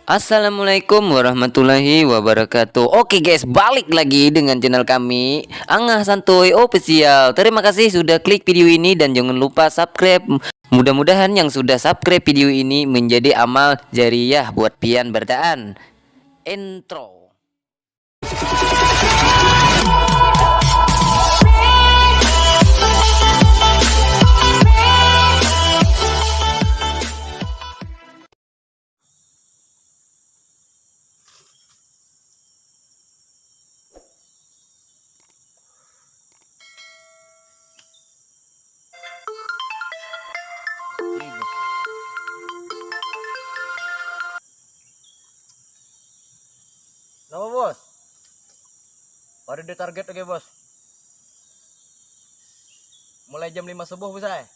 Assalamualaikum warahmatullahi wabarakatuh. Oke guys, balik lagi dengan channel kami Angah Santuy Official. Terima kasih sudah klik video ini dan jangan lupa subscribe. Mudah-mudahan yang sudah subscribe video ini menjadi amal jariyah buat pian bertaan. Intro. Nama bos? Baru di target oke bos. Mulai jam 5 subuh bisa ya?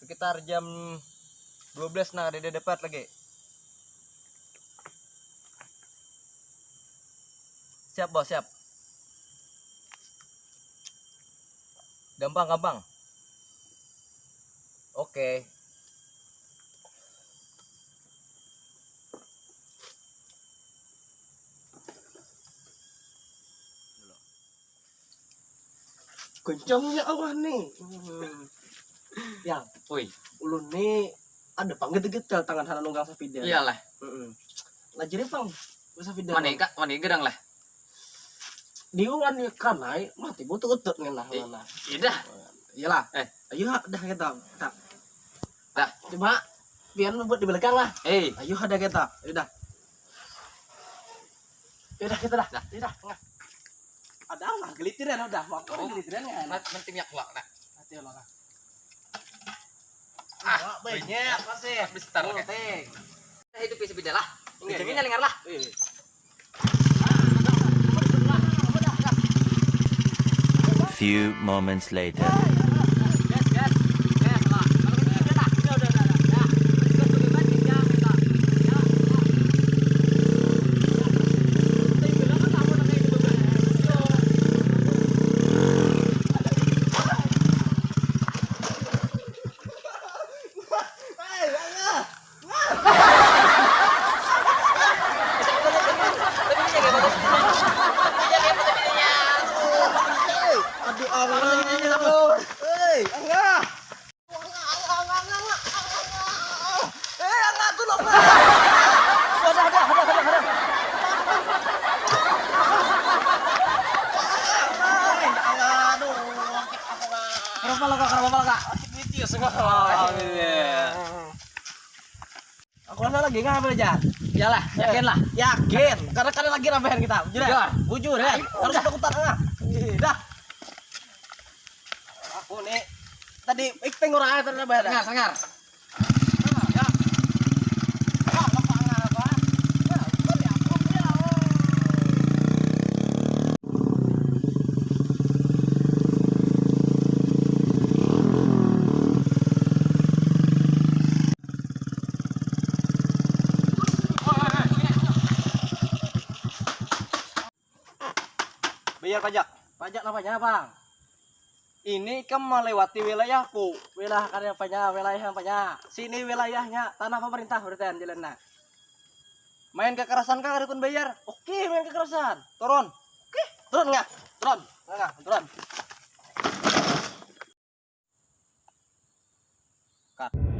Sekitar jam 12 nah di depan lagi. Siap bos, siap. Gampang. Oke. Kencangnya Allah nih. Ya, Woi, ulun nih ada panggil getel tangan hana nunggang sapida. iyalah. Lah jadi pang sapida. Mana gedang lah. Diungan nih kanai mati butuh utut nih lah. Idah. Iyalah. Ayo dah kita. Tak. Dah, coba biar lu buat di belakang lah. Ayo ada kita. Udah. Udah kita dah. Udah. Ada lah gelitiran udah. Waktu gelitiran ya. Nanti minyak keluar nah. Hati Allah. Banyak masih. Bentar oke. Hidup bisa beda lah. Jadinya lengar lah. Few moments later. Aku lagi nggak belajar. Iyalah, yakin lah. Yakin, karena kalian lagi ramean kita. Bujur ya. Harus takutan enggak? Dah. Aku nih tadi ikting ora ae bayar. Sangar. Bayar pajak. Pajak namanya Bang. Ini kan melewati wilayahku. Wilayah karya wilayah. Sini wilayahnya tanah pemerintah berarti jalannya. Main kekerasan kan harus bayar. Oke, main kekerasan. Turun. Oke, turun enggak? Turun. Enggak, turun. Cut.